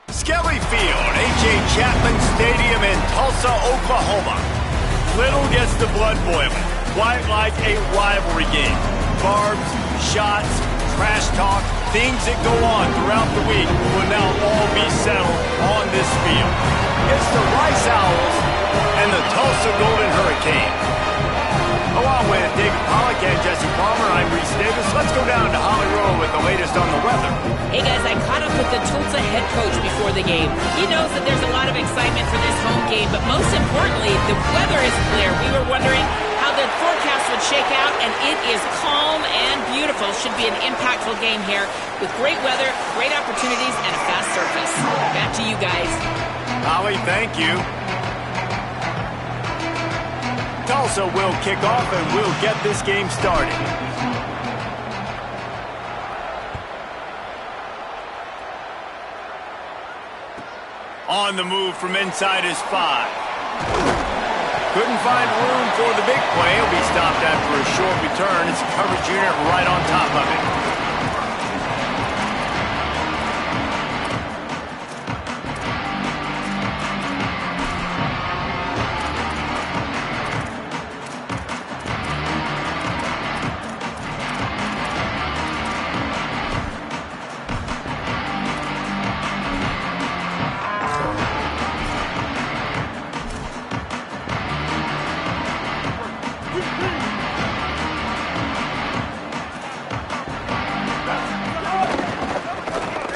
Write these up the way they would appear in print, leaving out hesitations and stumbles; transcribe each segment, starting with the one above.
Skelly Field, H.A. Chapman Stadium in Tulsa, Oklahoma. Little gets the blood boiling, quite like a rivalry game. Barbs, shots, trash talk, things that go on throughout the week will now all be settled on this field. It's the Rice Owls and the Tulsa Golden Hurricanes. Along with David Pollack and Jesse Palmer, I'm Reese Davis. Let's go down to Holly Rowe with the latest on the weather. Hey guys, I caught up with the Tulsa head coach before the game. He knows that there's a lot of excitement for this home game, but most importantly, the weather is clear. We were wondering how the forecast would shake out, and it is calm and beautiful. Should be an impactful game here with great weather, great opportunities, and a fast surface. Back to you guys. Holly, thank you. Tulsa will kick off and we'll get this game started. On the move from inside his 5. Couldn't find room for the big play. He'll be stopped after a short return. It's a coverage unit right on top of it.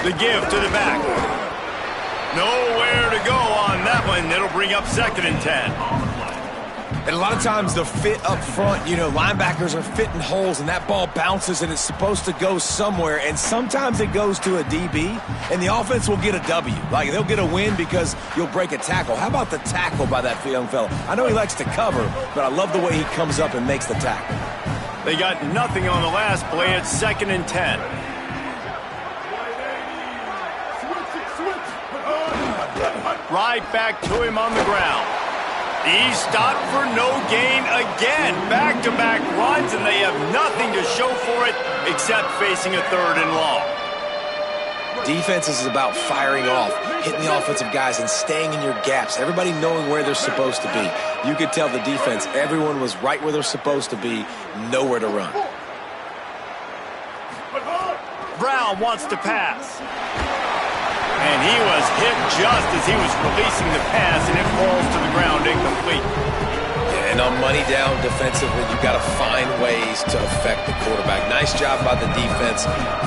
The give to the back. Nowhere to go on that one. It'll bring up 2nd and 10. And a lot of times the fit up front, you know, linebackers are fitting holes and that ball bounces and it's supposed to go somewhere. And sometimes it goes to a DB and the offense will get a W. Like they'll get a win because you'll break a tackle. How about the tackle by that young fella? I know he likes to cover, but I love the way he comes up and makes the tackle. They got nothing on the last play. It's 2nd and 10. Right back to him on the ground. He's stopped for no gain again. Back-to-back runs, and they have nothing to show for it except facing a 3rd and long. Defense is about firing off, hitting the offensive guys, and staying in your gaps. Everybody knowing where they're supposed to be. You could tell the defense, everyone was right where they're supposed to be, nowhere to run. Brown wants to pass. And he was hit just as he was releasing the pass, and it falls to the ground incomplete. Yeah, and on money down defensively, you've got to find ways to affect the quarterback. Nice job by the defense,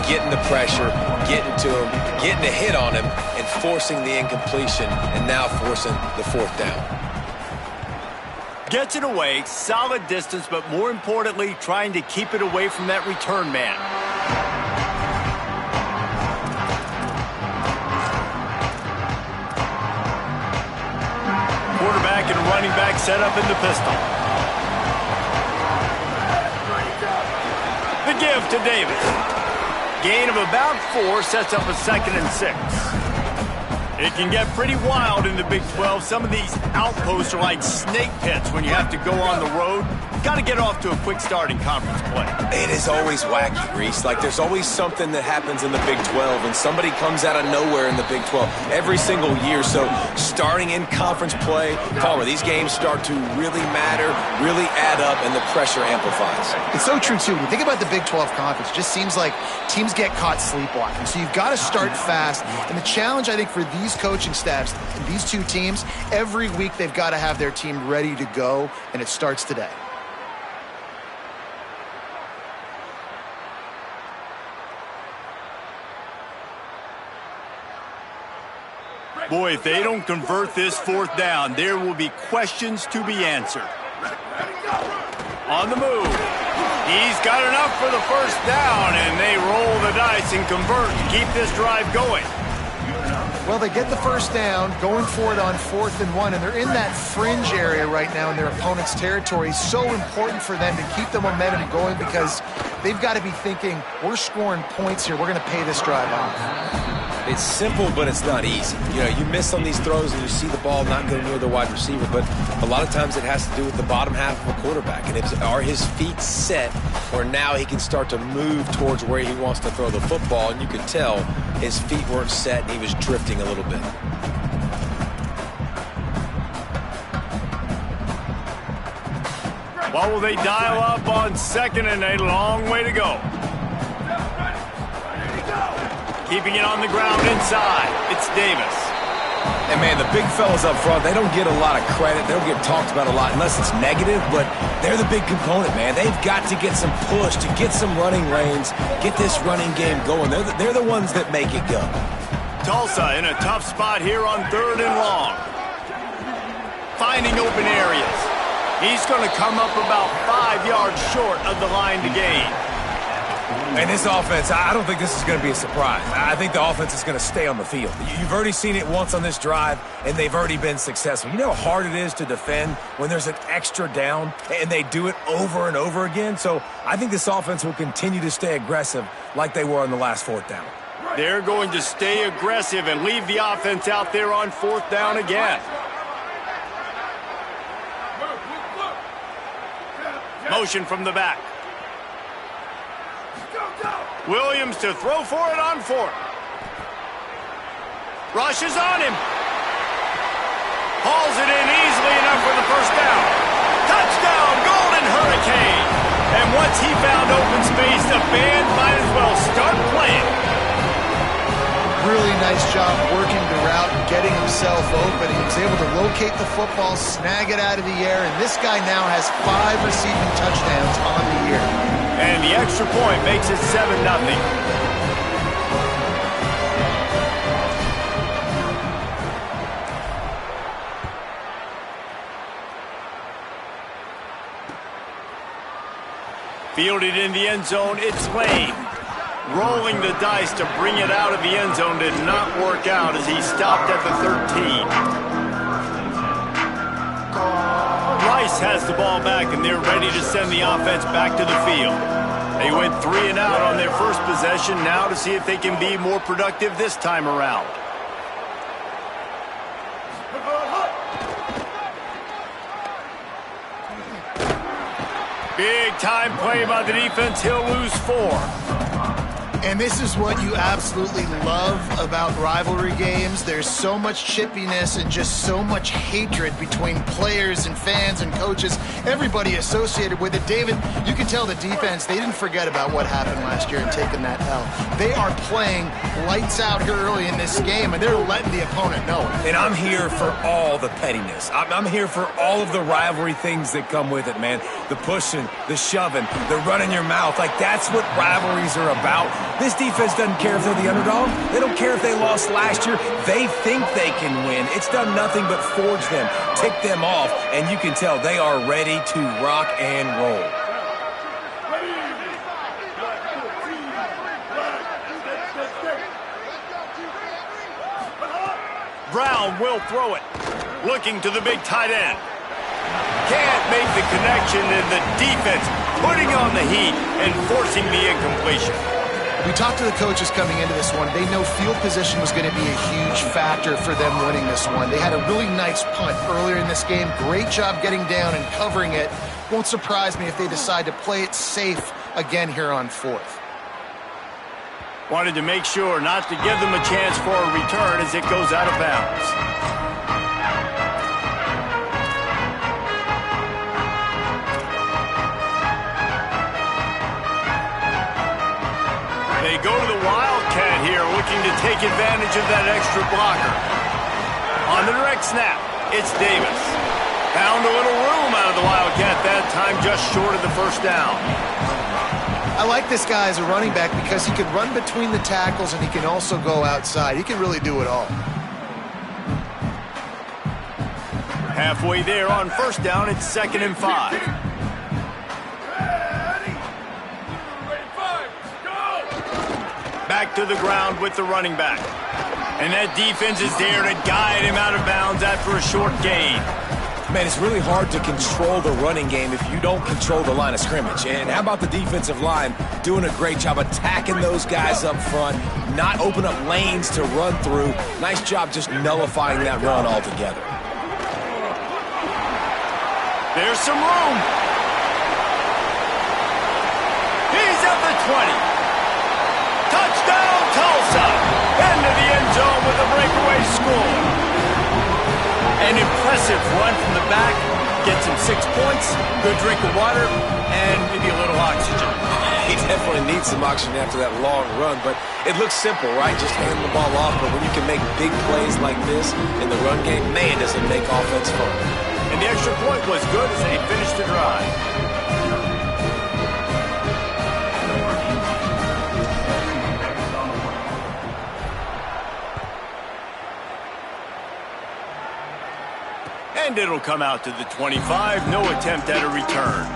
getting the pressure, getting to him, getting a hit on him, and forcing the incompletion, and now forcing the 4th down. Gets it away, solid distance, but more importantly, trying to keep it away from that return man. Quarterback and running back set up in the pistol. The give to Davis. Gain of about 4 sets up a 2nd and 6. It can get pretty wild in the Big 12. Some of these outposts are like snake pits when you have to go on the road. Got to get off to a quick start in conference play. It is always wacky, Reese. Like there's always something that happens in the Big 12, and somebody comes out of nowhere in the Big 12 every single year. So starting in conference play, Palmer, these games start to really matter, really add up, and the pressure amplifies. It's so true, too. When you think about the Big 12 conference, it just seems like teams get caught sleepwalking. So you've got to start fast. And the challenge, I think, for these coaching staffs and these two teams, every week they've got to have their team ready to go, and it starts today. Boy, if they don't convert this 4th down, there will be questions to be answered. On the move. He's got enough for the 1st down, and they roll the dice and convert to keep this drive going. Well, they get the 1st down, going for it on 4th and 1, and they're in that fringe area right now in their opponent's territory. So important for them to keep the momentum going because they've got to be thinking, we're scoring points here. We're going to pay this drive off. It's simple, but it's not easy. You know, you miss on these throws and you see the ball not go near the wide receiver, but a lot of times it has to do with the bottom half of a quarterback. And are his feet set where now he can start to move towards where he wants to throw the football? And you could tell his feet weren't set and he was drifting a little bit. What will they dial up on 2nd and a long way to go? Keeping it on the ground inside. It's Davis. And, man, the big fellas up front, they don't get a lot of credit. They don't get talked about a lot unless it's negative, but they're the big component, man. They've got to get some push, to get some running lanes, get this running game going. They're the ones that make it go. Tulsa in a tough spot here on 3rd and long. Finding open areas. He's going to come up about 5 yards short of the line to gain. And this offense, I don't think this is going to be a surprise. I think the offense is going to stay on the field. You've already seen it once on this drive, and they've already been successful. You know how hard it is to defend when there's an extra down, and they do it over and over again? So I think this offense will continue to stay aggressive like they were on the last 4th down. They're going to stay aggressive and leave the offense out there on 4th down again. Motion from the back. Williams to throw for it on 4th. Rushes on him. Hauls it in easily enough for the 1st down. Touchdown, Golden Hurricane. And once he found open space, the band might as well start playing. Really nice job working the route and getting himself open. He was able to locate the football, snag it out of the air, and this guy now has 5 receiving touchdowns on the year. And the extra point makes it 7-0. Fielded in the end zone, it's Lane. Rolling the dice to bring it out of the end zone did not work out as he stopped at the 13. Rice has the ball back, and they're ready to send the offense back to the field. They went 3 and out on their first possession, now to see if they can be more productive this time around. Big time play by the defense. He'll lose 4. And this is what you absolutely love about rivalry games. There's so much chippiness and just so much hatred between players and fans and coaches, everybody associated with it. David, you can tell the defense, they didn't forget about what happened last year and taking that L. They are playing lights out here early in this game, and they're letting the opponent know it. And I'm here for all the pettiness. I'm here for all of the rivalry things that come with it, man. The pushing, the shoving, the running your mouth. Like, that's what rivalries are about. This defense doesn't care if they're the underdog. They don't care if they lost last year. They think they can win. It's done nothing but forge them, tick them off, and you can tell they are ready to rock and roll. Brown will throw it. Looking to the big tight end. Can't make the connection, and the defense putting on the heat and forcing the incompletion. We talked to the coaches coming into this one. They know field position was going to be a huge factor for them winning this one. They had a really nice punt earlier in this game. Great job getting down and covering it. Won't surprise me if they decide to play it safe again here on 4th. Wanted to make sure not to give them a chance for a return as it goes out of bounds. They go to the Wildcat here, looking to take advantage of that extra blocker. On the direct snap, it's Davis. Found a little room out of the Wildcat that time, just short of the 1st down. I like this guy as a running back because he can run between the tackles and he can also go outside. He can really do it all. Halfway there on 1st down, it's 2nd and 5. Back to the ground with the running back. And that defense is there to guide him out of bounds after a short gain. Man, it's really hard to control the running game if you don't control the line of scrimmage. And how about the defensive line doing a great job attacking those guys up front, not open up lanes to run through. Nice job just nullifying that run altogether. There's some room. He's at the 20. Touchdown, Tulsa. Into the end zone with a breakaway score. An impressive run from the back. Gets him 6 points, good drink of water, and maybe a little oxygen. He definitely needs some oxygen after that long run, but it looks simple, right? Just hand the ball off, but when you can make big plays like this in the run game, man, does it make offense fun. And the extra point was good as they finished the drive. And it'll come out to the 25. No attempt at a return.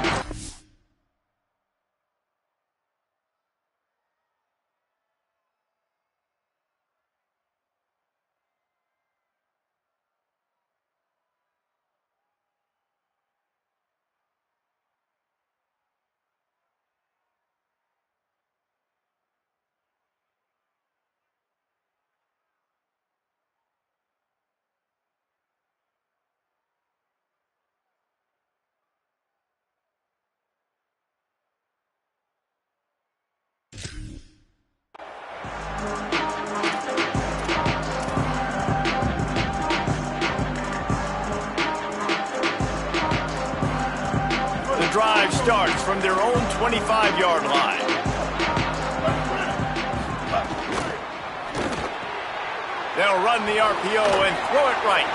Drive starts from their own 25-yard line. They'll run the RPO and throw it right.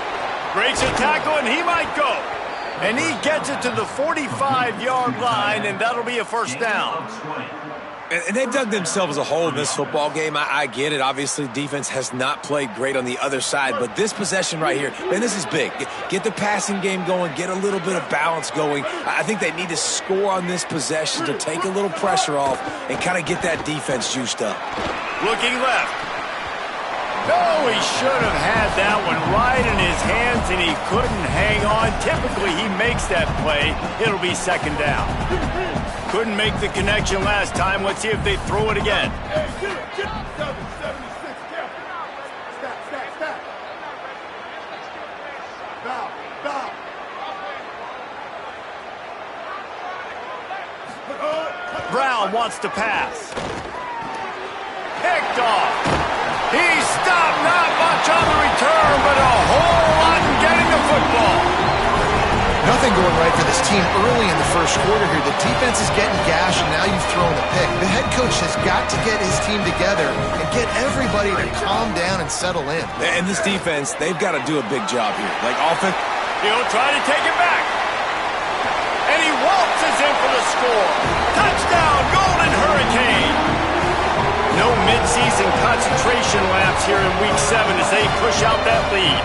Breaks a tackle and he might go. And he gets it to the 45-yard line, and that'll be a first down. And they've dug themselves a hole in this football game. I get it. Obviously, defense has not played great on the other side. But this possession right here, man, this is big. Get the passing game going. Get a little bit of balance going. I think they need to score on this possession to take a little pressure off and kind of get that defense juiced up. Looking left. No, he should have had that one right in his hands, and he couldn't hang on. Typically, he makes that play. It'll be second down. Couldn't make the connection last time. Let's see if they throw it again. Brown wants to pass. Picked off. He stopped, not much on the return, but a whole lot in getting the football. Nothing going right for this team early in the first quarter here. The defense is getting gashed, and now you've thrown a pick. The head coach has got to get his team together and get everybody to calm down and settle in. And this defense, they've got to do a big job here. Like offense. He'll try to take it back. And he waltzes in for the score. Touchdown, Golden Hurricane. No midseason concentration laps here in Week 7 as they push out that lead.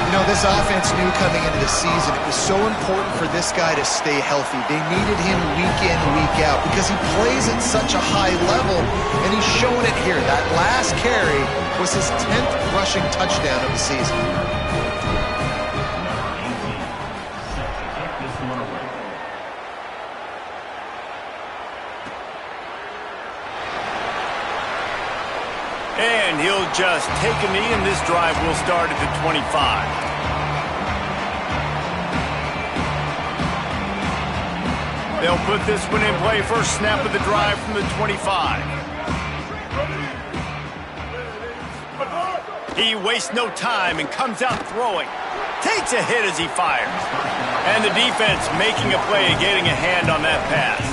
You know, this offense knew coming into the season it was so important for this guy to stay healthy. They needed him week in, week out because he plays at such a high level, and he's showing it here. That last carry was his 10th rushing touchdown of the season. And he'll just take a knee, and this drive will start at the 25. They'll put this one in play. First snap of the drive from the 25. He wastes no time and comes out throwing. Takes a hit as he fires. And the defense making a play and getting a hand on that pass.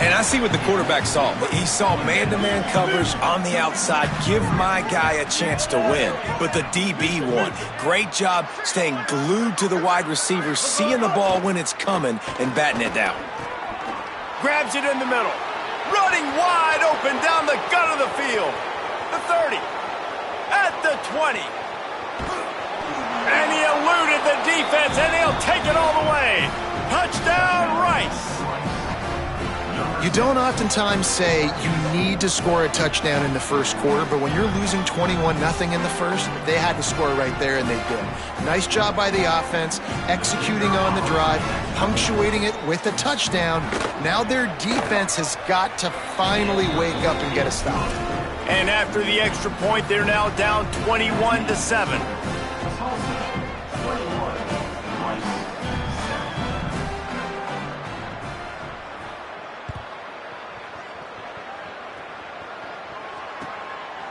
And I see what the quarterback saw. He saw man-to-man coverage on the outside. Give my guy a chance to win. But the DB won. Great job staying glued to the wide receiver, seeing the ball when it's coming, and batting it down. Grabs it in the middle. Running wide open down the gut of the field. The 30. At the 20. And he eluded the defense, and he'll take it all the way. Touchdown, Rice. You don't oftentimes say you need to score a touchdown in the first quarter, but when you're losing 21-0 in the first, they had to score right there, and they did. Nice job by the offense, executing on the drive, punctuating it with a touchdown. Now their defense has got to finally wake up and get a stop. And after the extra point, they're now down 21-7.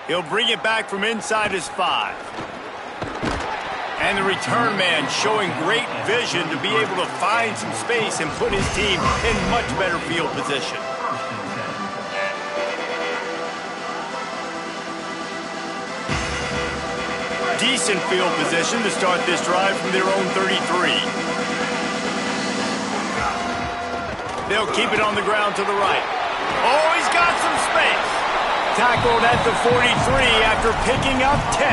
He'll bring it back from inside his 5. And the return man showing great vision to be able to find some space and put his team in much better field position. Decent field position to start this drive from their own 33. They'll keep it on the ground to the right. Oh, he's got some space. Tackled at the 43 after picking up 10.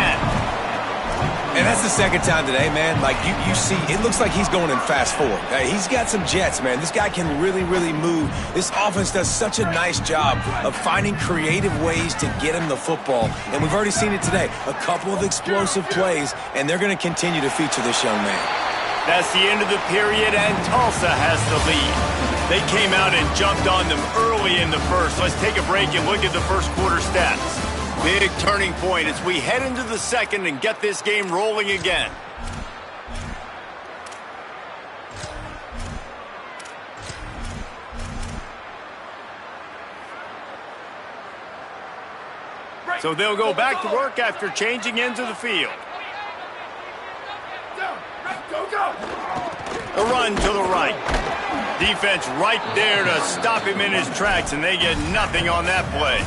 And that's the second time today, man. Like, you see, it looks like he's going in fast forward. He's got some jets, man. This guy can really, really move. This offense does such a nice job of finding creative ways to get him the football. And we've already seen it today. A couple of explosive plays, and they're going to continue to feature this young man. That's the end of the period, and Tulsa has the lead. They came out and jumped on them early in the first. Let's take a break and look at the first quarter stats. Big turning point as we head into the second and get this game rolling again. So they'll go back to work after changing into the field. A run to the right. Defense right there to stop him in his tracks, and they get nothing on that play.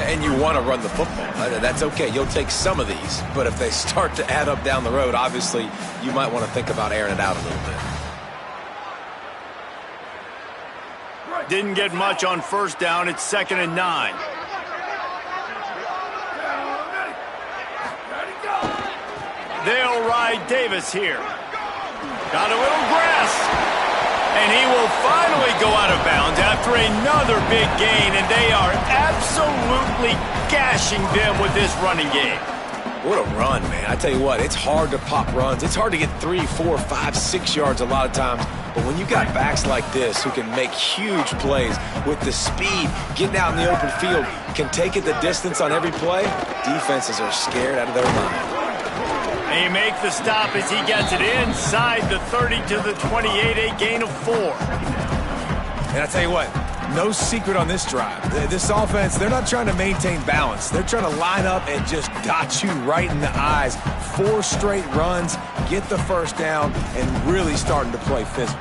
And you want to run the football. That's okay. You'll take some of these. But if they start to add up down the road, obviously, you might want to think about airing it out a little bit. Didn't get much on first down. It's 2nd and 9. They'll ride Davis here. Got a little grass. And he will finally go out of bounds after another big gain, and they are absolutely gashing them with this running game. What a run, man. I tell you what, it's hard to pop runs. It's hard to get 3, 4, 5, 6 yards a lot of times. But when you got backs like this who can make huge plays with the speed, getting out in the open field, can take it the distance on every play, defenses are scared out of their mind. He makes the stop as he gets it inside the 30 to the 28, a gain of 4. And I tell you what, no secret on this drive. This offense, they're not trying to maintain balance. They're trying to line up and just dot you right in the eyes. 4 straight runs, get the first down, and really starting to play physical.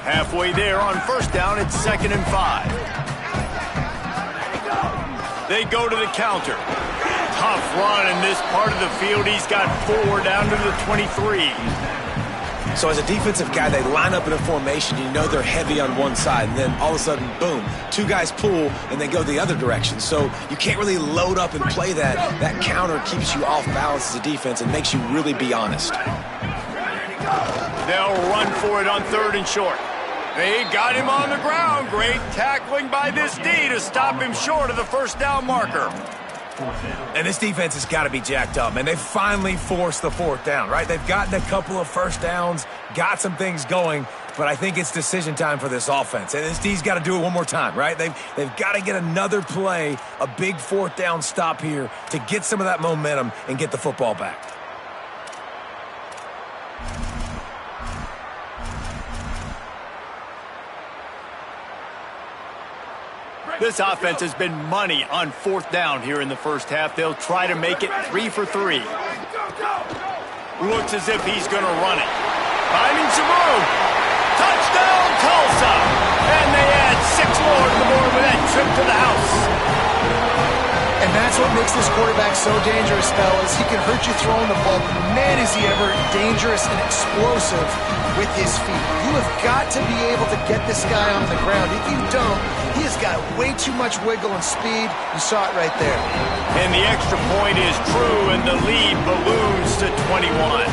Halfway there on first down, it's 2nd and 5. They go to the counter. Tough run in this part of the field. He's got 4 down to the 23. So as a defensive guy, they line up in a formation. You know they're heavy on one side, and then all of a sudden, boom, 2 guys pull, and they go the other direction. So you can't really load up and play that. That counter keeps you off balance as a defense and makes you really be honest. They'll run for it on 3rd and short. They got him on the ground. Great tackling by this D to stop him short of the first down marker. And this defense has got to be jacked up, man. They finally forced the 4th down, right? They've gotten a couple of first downs, got some things going, but I think it's decision time for this offense. And this D's got to do it one more time, right? They've got to get another play, a big 4th down stop here to get some of that momentum and get the football back. This offense has been money on 4th down here in the first half. They'll try to make it 3 for 3. Looks as if he's going to run it. Finding some room. Touchdown, Tulsa! And they add 6 more to the board with that trip to the house. And that's what makes this quarterback so dangerous, fellas. He can hurt you throwing the ball, but man, is he ever dangerous and explosive with his feet. You have got to be able to get this guy on the ground. If you don't, he has got way too much wiggle and speed. You saw it right there. And the extra point is true, and the lead balloons to 21.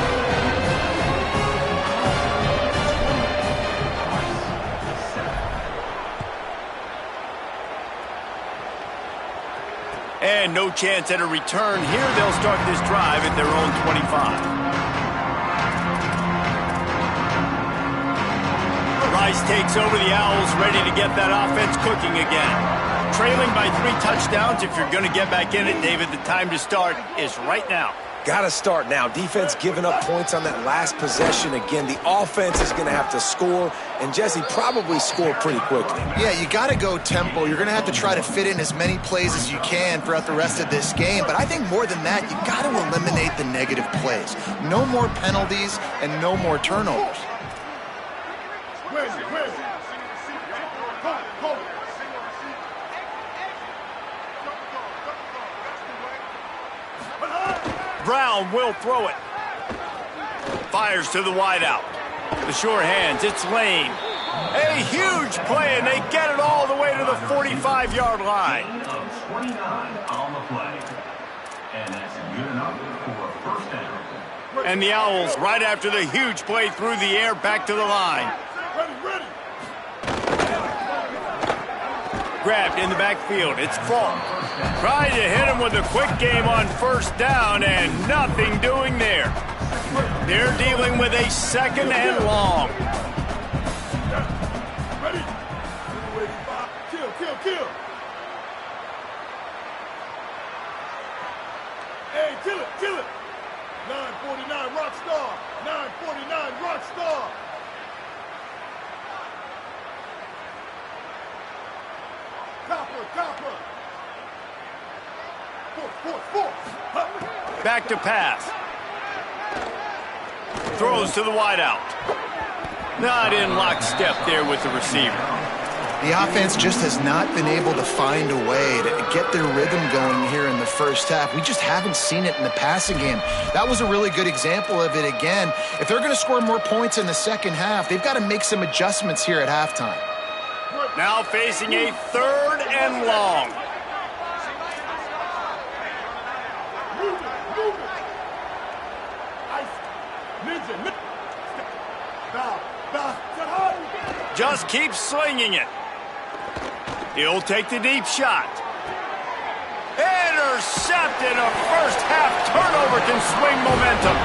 And no chance at a return here. They'll start this drive at their own 25. Rice takes over the Owls, ready to get that offense cooking again. Trailing by 3 touchdowns. If you're going to get back in it, David, the time to start is right now. Got to start now. Defense giving up points on that last possession. Again, the offense is going to have to score, and Jesse probably score pretty quickly. Yeah, you got to go tempo. You're going to have to try to fit in as many plays as you can throughout the rest of this game. But I think more than that, you got to eliminate the negative plays. No more penalties and no more turnovers. Brown will throw it. Fires to the wideout. The sure hands, it's Lane. A huge play, and they get it all the way to the 45-yard line. 29 on the play. And that's good enough for a first down. And the Owls, right after the huge play through the air, back to the line. Grabbed in the backfield. It's Falk. Trying to hit him with a quick game on first down, and nothing doing there. They're dealing with a second and long. Ready? Kill. Hey, kill it. 949 Rockstar. 949 Rockstar. Copper. Force. Back to pass. Throws to the wideout. Not in lockstep there with the receiver. The offense just has not been able to find a way to get their rhythm going here in the first half. We just haven't seen it in the passing game. That was a really good example of it again. If they're going to score more points in the second half, they've got to make some adjustments here at halftime. Now facing a third and long. Just keep slinging it. He'll take the deep shot. Intercepted. A first half turnover can swing momentum.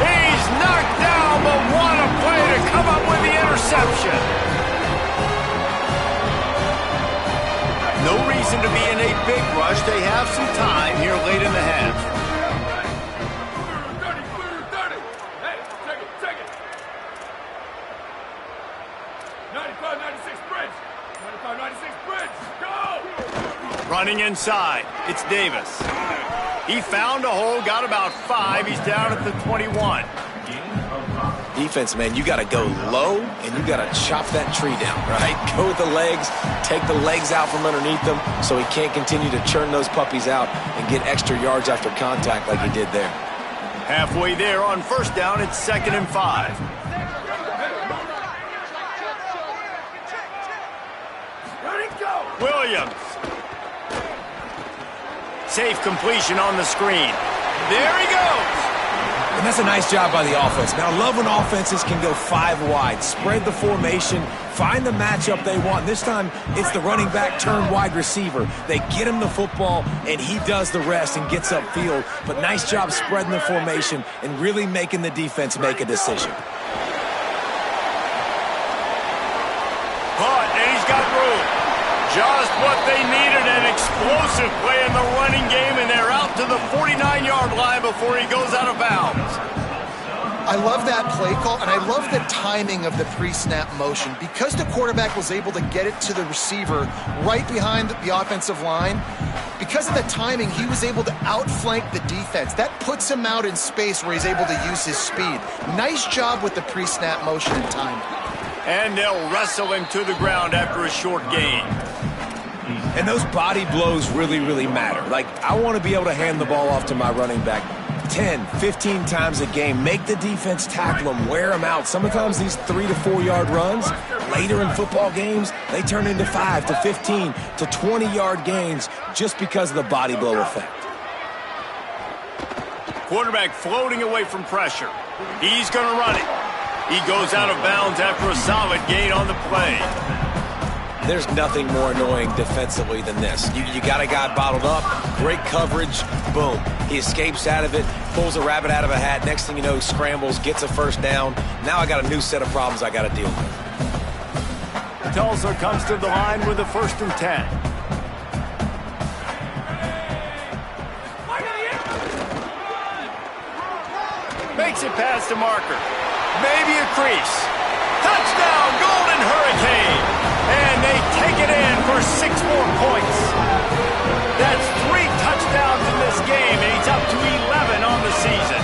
He's knocked down, but what a play to come up with the interception. No reason to be in a big rush. They have some time here late in the half. Running inside, it's Davis. He found a hole, got about 5. He's down at the 21. Defense, man, you got to go low, and you got to chop that tree down, right? Go with the legs, take the legs out from underneath them so he can't continue to churn those puppies out and get extra yards after contact like he did there. Halfway there on first down, it's 2nd and 5. Williams. Safe completion on the screen. There he goes. And that's a nice job by the offense. Man, I love when offenses can go 5 wide, spread the formation, find the matchup they want. This time, it's the running back turned wide receiver. They get him the football, and he does the rest and gets upfield. But nice job spreading the formation and really making the defense make a decision. Caught, and he's got room. Just what they needed, an explosive play in the running game, and they're out to the 49-yard line before he goes out of bounds. I love that play call, and I love the timing of the pre-snap motion. Because the quarterback was able to get it to the receiver right behind the offensive line, because of the timing, he was able to outflank the defense. That puts him out in space where he's able to use his speed. Nice job with the pre-snap motion and timing. And they'll wrestle him to the ground after a short gain. And those body blows really, really matter. Like, I want to be able to hand the ball off to my running back 10, 15 times a game. Make the defense tackle them, wear them out. Sometimes these 3 to 4 yard runs, later in football games, they turn into 5 to 15 to 20 yard gains just because of the body blow effect. Quarterback floating away from pressure. He's going to run it. He goes out of bounds after a solid gain on the play. There's nothing more annoying defensively than this. You got a guy bottled up, great coverage, boom. He escapes out of it, pulls a rabbit out of a hat. Next thing you know, scrambles, gets a first down. Now I got a new set of problems I got to deal with. Tulsa comes to the line with a 1st and 10. Makes it past the marker. Maybe a crease. Touchdown, Golden Hurricane! And they take it in for 6 more points. That's 3 touchdowns in this game, and he's up to 11 on the season.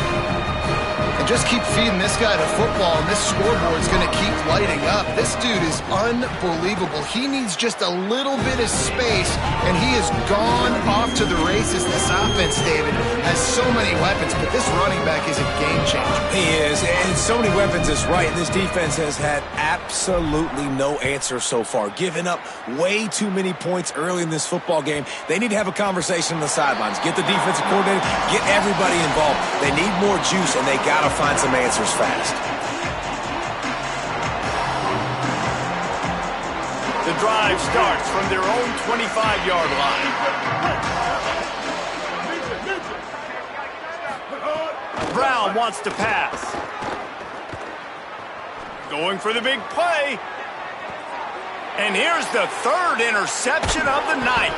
And just keep feeding this guy the football, and this scoreboard's going to keep lighting up. This dude is unbelievable. He needs just a little bit of space, and he has gone off to the races. This offense, David, has so many weapons, but this running back is a game changer. He is, and so many weapons is right. This defense has had absolutely no answer so far, giving up way too many points early in this football game. They need to have a conversation on the sidelines. Get the defensive coordinator, get everybody involved. They need more juice, and they got to find some answers fast. The drive starts from their own 25-yard line. Brown wants to pass. Going for the big play. And here's the 3rd interception of the night.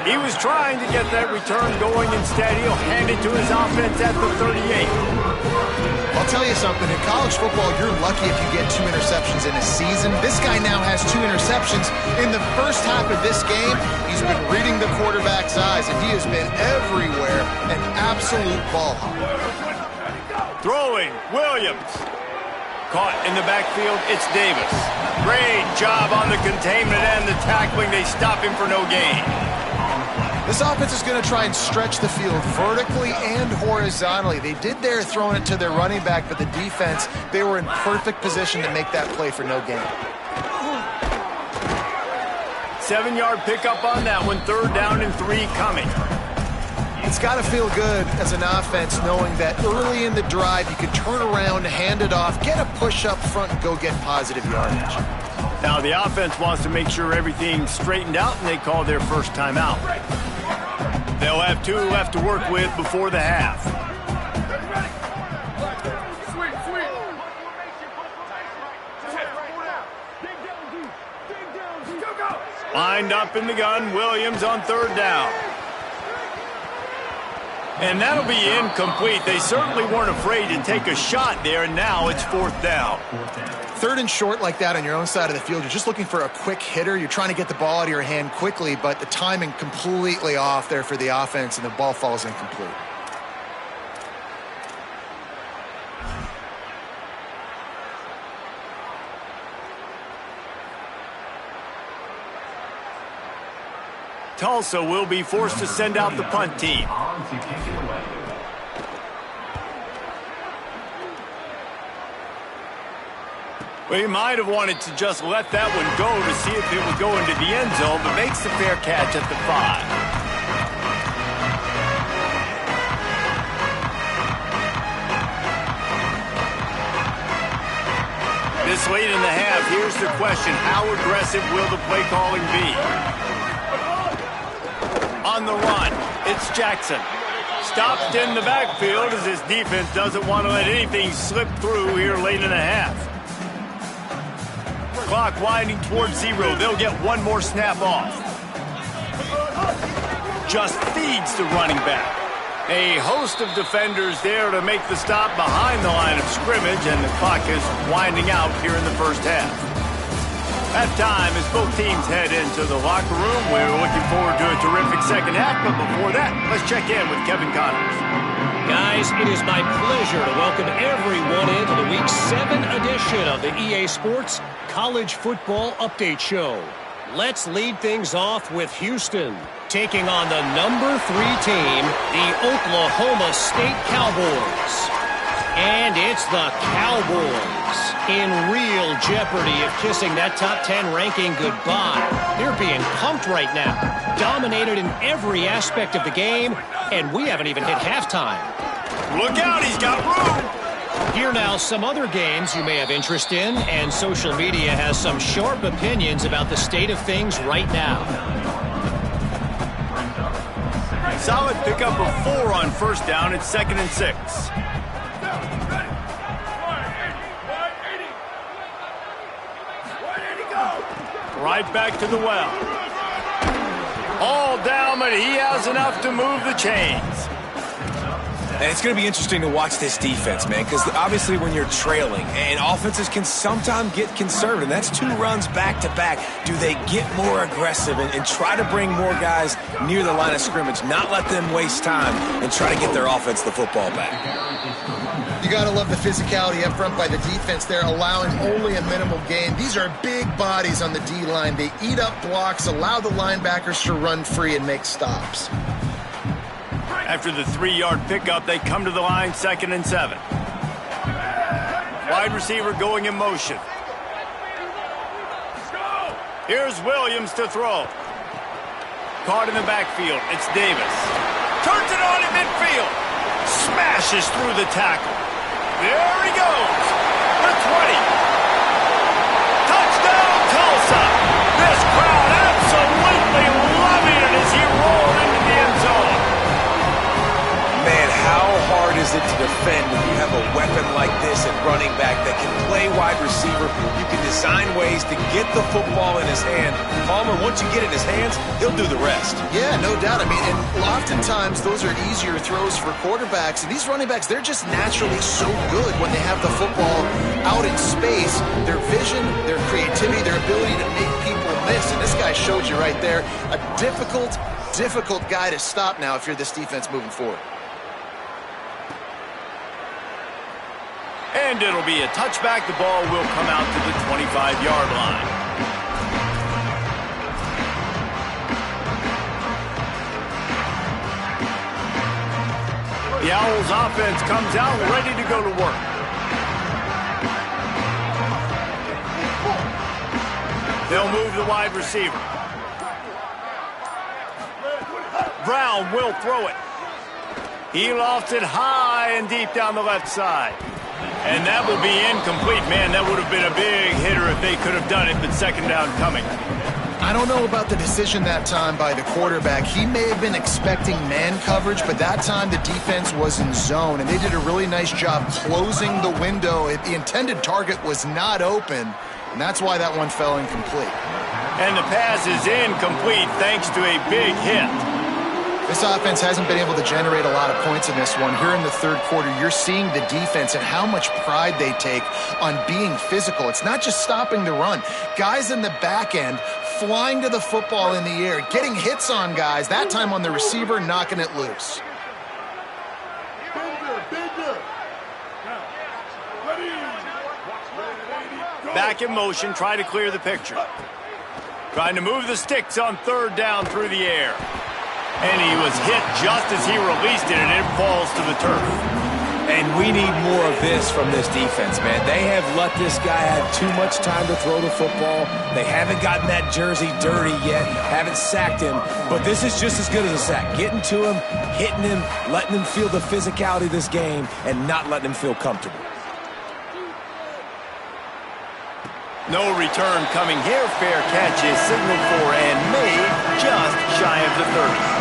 He was trying to get that return going. Instead, he'll hand it to his offense at the 38. I'll tell you something. In college football, you're lucky if you get 2 interceptions in a season. This guy now has 2 interceptions. In the first half of this game, he's been reading the quarterback's eyes, and he has been everywhere, an absolute ball hawk. Throwing, Williams. Caught in the backfield, it's Davis. Great job on the containment and the tackling. They stop him for no gain. This offense is going to try and stretch the field vertically and horizontally. They did there throwing it to their running back, but the defense, they were in perfect position to make that play for no gain. 7-yard pickup on that one. 3rd down and 3 coming. It's got to feel good as an offense knowing that early in the drive you can turn around, hand it off, get a push up front, and go get positive yardage. Now the offense wants to make sure everything's straightened out, and they call their first timeout. They'll have 2 left to work with before the half. Lined up in the gun, Williams on 3rd down. And that'll be incomplete. They certainly weren't afraid to take a shot there, and now it's 4th down. 3rd and short like that on your own side of the field, you're just looking for a quick hitter. You're trying to get the ball out of your hand quickly, but the timing completely off there for the offense, and the ball falls incomplete. Tulsa will be forced to send out the punt team. Well, he might have wanted to just let that one go to see if it would go into the end zone, but makes the fair catch at the 5. This late in the half, here's the question. How aggressive will the play calling be? On the run, it's Jackson. Stopped in the backfield as his defense doesn't want to let anything slip through here late in the half. Clock winding towards 0. They'll get 1 more snap off. Just feeds the running back. A host of defenders there to make the stop behind the line of scrimmage, and the clock is winding out here in the first half. At time, as both teams head into the locker room, we're looking forward to a terrific second half, but before that, let's check in with Kevin Connors. Guys, it is my pleasure to welcome everyone into the Week 7 edition of the EA Sports College Football Update Show. Let's lead things off with Houston, taking on the number 3 team, the Oklahoma State Cowboys. And it's the Cowboys in real jeopardy of kissing that top 10 ranking goodbye. They're being pumped right now, dominated in every aspect of the game, and we haven't even hit halftime. Look out, he's got room. Here now, some other games you may have interest in, and social media has some sharp opinions about the state of things right now. Solid pickup of 4 on first down. It's 2nd and 6. Right back to the well. All down, but he has enough to move the chains. And it's going to be interesting to watch this defense, man, because obviously when you're trailing, and offenses can sometimes get conservative. That's 2 runs back-to-back. Do they get more aggressive and try to bring more guys near the line of scrimmage, not let them waste time, and try to get their offense the football back? You got to love the physicality up front by the defense there, allowing only a minimal gain. These are big bodies on the D-line. They eat up blocks, allow the linebackers to run free and make stops. After the 3-yard pickup, they come to the line, 2nd and 7. Wide receiver going in motion. Here's Williams to throw. Caught in the backfield. It's Davis. Turns it on in midfield. Smashes through the tackle. There he goes. The 20. Touchdown, Tulsa. This crowd absolutely loving it as he rolled into the end zone. Man, how hard is it to defend when you have a weapon like this at running back that can play wide receiver? You can design ways to get the football in his hand. Palmer, once you get it in his hands, he'll do the rest. Yeah, no doubt. I mean, and oftentimes those are easier throws for quarterbacks. And these running backs, they're just naturally so good when they have the football out in space. Their vision, their creativity, their ability to make people miss. And this guy showed you right there. A difficult guy to stop now if you're this defense moving forward. And it'll be a touchback. The ball will come out to the 25-yard line. The Owls offense comes out ready to go to work. They'll move the wide receiver. Brown will throw it. He lofts it high and deep down the left side. And that will be incomplete. Man, that would have been a big hitter if they could have done it, but 2nd down coming. I don't know about the decision that time by the quarterback. He may have been expecting man coverage, but that time the defense was in zone, and they did a really nice job closing the window. The intended target was not open, and that's why that one fell incomplete. And the pass is incomplete thanks to a big hit. This offense hasn't been able to generate a lot of points in this one. Here in the 3rd quarter, you're seeing the defense and how much pride they take on being physical. It's not just stopping the run. Guys in the back end flying to the football in the air, getting hits on guys, that time on the receiver, knocking it loose. Back in motion, try to clear the picture. Trying to move the sticks on 3rd down through the air. And he was hit just as he released it, and it falls to the turf. And we need more of this from this defense, man. They have let this guy have too much time to throw the football. They haven't gotten that jersey dirty yet, haven't sacked him. But this is just as good as a sack. Getting to him, hitting him, letting him feel the physicality of this game, and not letting him feel comfortable. No return coming here. Fair catch is signaled for and made just shy of the 30.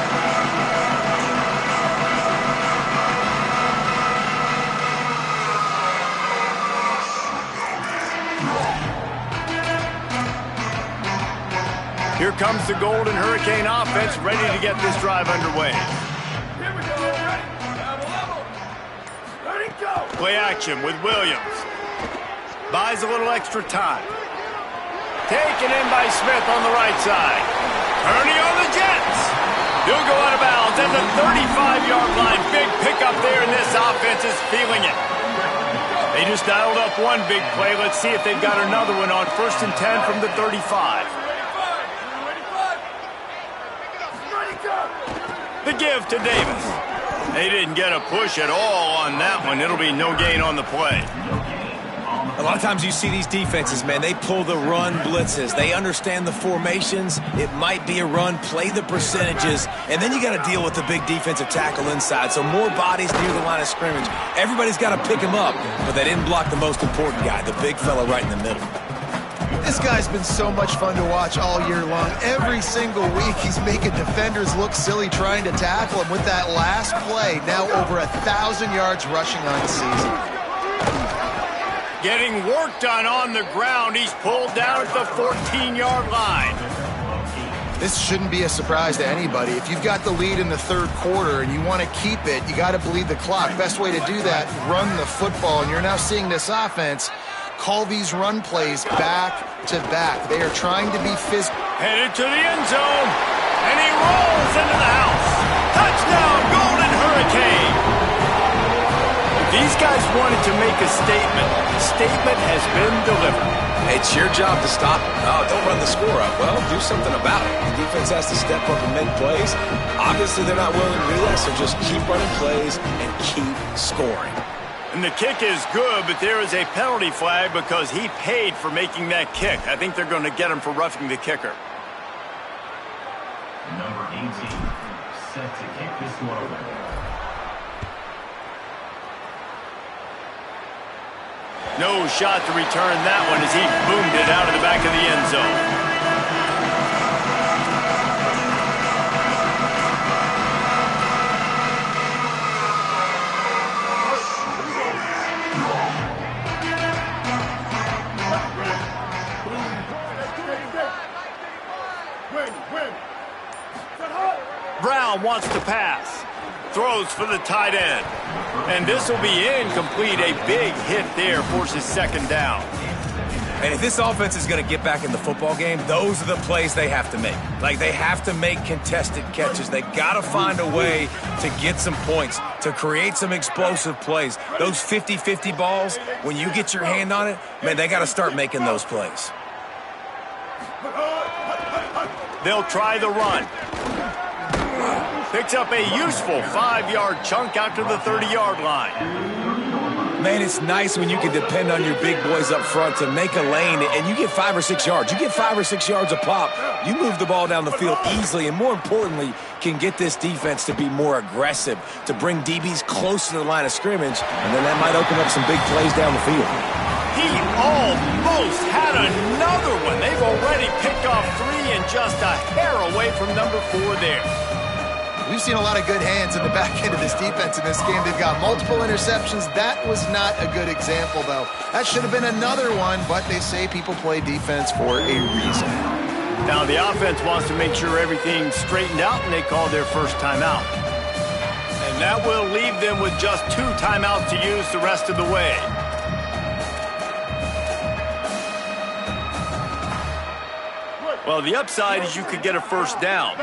Here comes the Golden Hurricane offense, ready to get this drive underway. Here we go. Ready, go. Play action with Williams. Buys a little extra time. Taken in by Smith on the right side. Ernie on the Jets. He'll go out of bounds at the 35-yard line. Big pickup there, and this offense is feeling it. They just dialed up one big play. Let's see if they've got another one on 1st and 10 from the 35. The give to Davis. They didn't get a push at all on that one. It'll be no gain on the play. A lot of times you see these defenses, man, they pull the run blitzes. They understand the formations. It might be a run, play the percentages, and then you got to deal with the big defensive tackle inside. So more bodies near the line of scrimmage. Everybody's got to pick him up, but they didn't block the most important guy, the big fella right in the middle. This guy's been so much fun to watch all year long. Every single week, he's making defenders look silly trying to tackle him with that last play. Now over 1,000 yards rushing on the season. Getting work done on the ground. He's pulled down at the 14-yard line. This shouldn't be a surprise to anybody. If you've got the lead in the third quarter and you want to keep it, you got to bleed the clock. Best way to do that, run the football. And you're now seeing this offense call these run plays back to back. They are trying to be physical. Headed to the end zone, and he rolls into the house. Touchdown, Golden Hurricane. If these guys wanted to make a statement, the statement has been delivered. It's your job to stop. Oh, don't run the score up. Well, do something about it. The defense has to step up and make plays. Obviously, they're not willing to do that, so just keep running plays and keep scoring. And the kick is good, but there is a penalty flag because he paid for making that kick. I think they're going to get him for roughing the kicker. Number 18, set to kick this one. No shot to return that one as he boomed it out of the back of the end zone. Brown wants to pass. Throws for the tight end. And this will be incomplete. A big hit there forces second down. And if this offense is going to get back in the football game, those are the plays they have to make. Like, they have to make contested catches. They got to find a way to get some points, to create some explosive plays. Those 50-50 balls, when you get your hand on it, man, they got to start making those plays. They'll try the run. Picks up a useful 5-yard chunk out to the 30-yard line. Man, it's nice when you can depend on your big boys up front to make a lane, and you get 5 or 6 yards. You get 5 or 6 yards a pop. You move the ball down the field easily, and more importantly, can get this defense to be more aggressive, to bring DBs close to the line of scrimmage, and then that might open up some big plays down the field. He almost had another one. They've already picked off 3 and just a hair away from number 4 there. We've seen a lot of good hands in the back end of this defense in this game. They've got multiple interceptions. That was not a good example, though. That should have been another one, but they say people play defense for a reason. Now the offense wants to make sure everything's straightened out, and they call their first timeout. And that will leave them with just 2 timeouts to use the rest of the way. Well, the upside is you could get a first down.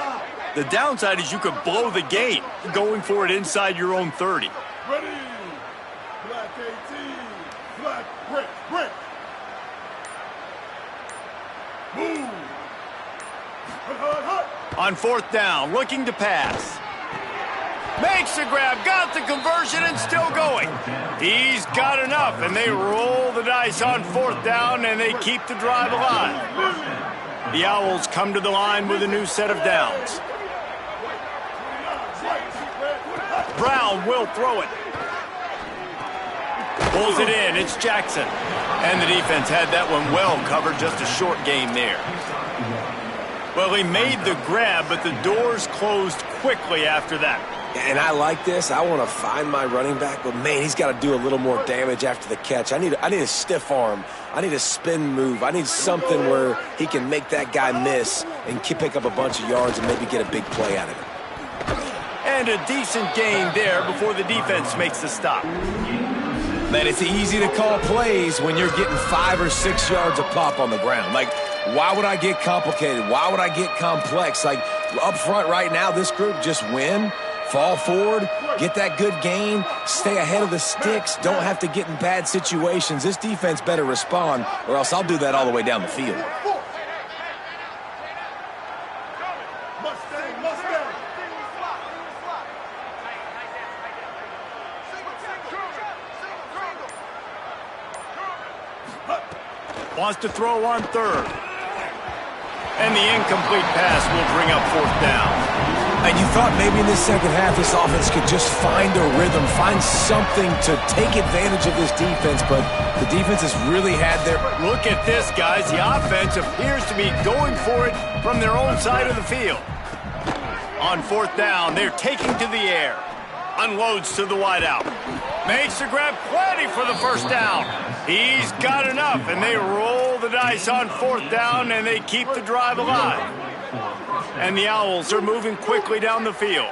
The downside is you could blow the game going for it inside your own 30. Ready. Black 18. Black brick. Move. On 4th down, looking to pass. Makes the grab, got the conversion, and still going. He's got enough, and they roll the dice on 4th down, and they keep the drive alive. The Owls come to the line with a new set of downs. Brown will throw it. Pulls it in. It's Jackson. And the defense had that one well covered. Just a short game there. Well, he made the grab, but the doors closed quickly after that. And I like this. I want to find my running back, but, man, he's got to do a little more damage after the catch. I need a stiff arm. I need a spin move. I need something where he can make that guy miss and pick up a bunch of yards and maybe get a big play out of it. And a decent gain there before the defense makes the stop. Man, it's easy to call plays when you're getting 5 or 6 yards a pop on the ground. Like, why would I get complicated? Why would I get complex? Like, up front right now, this group just win, fall forward, get that good gain, stay ahead of the sticks, don't have to get in bad situations. This defense better respond, or else I'll do that all the way down the field. Wants to throw on third. And the incomplete pass will bring up fourth down. And you thought maybe in this second half this offense could just find a rhythm, find something to take advantage of this defense, but the defense has really had their... Look at this, guys. The offense appears to be going for it from their own side of the field. On fourth down, they're taking to the air. Unloads to the wideout. Makes the grab plenty for the first down. He's got enough, and they roll the dice on fourth down, and they keep the drive alive. And the Owls are moving quickly down the field.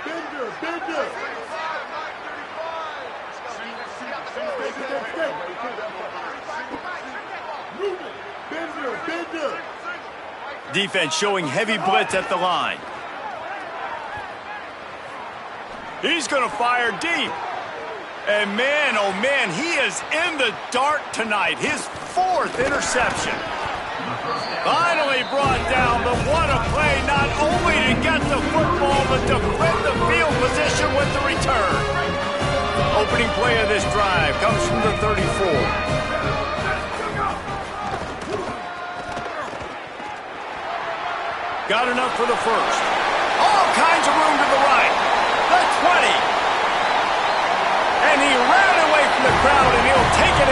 Bender. Bender. Defense showing heavy blitz at the line. He's going to fire deep. And man, oh man, he is in the dark tonight. His fourth interception. Finally brought down, but what a play, not only to get the football, but to flip the field position with the return. Opening play of this drive comes from the 34. Got enough for the first. All kinds of room to the right. The 20. And he ran away from the crowd, and he'll take it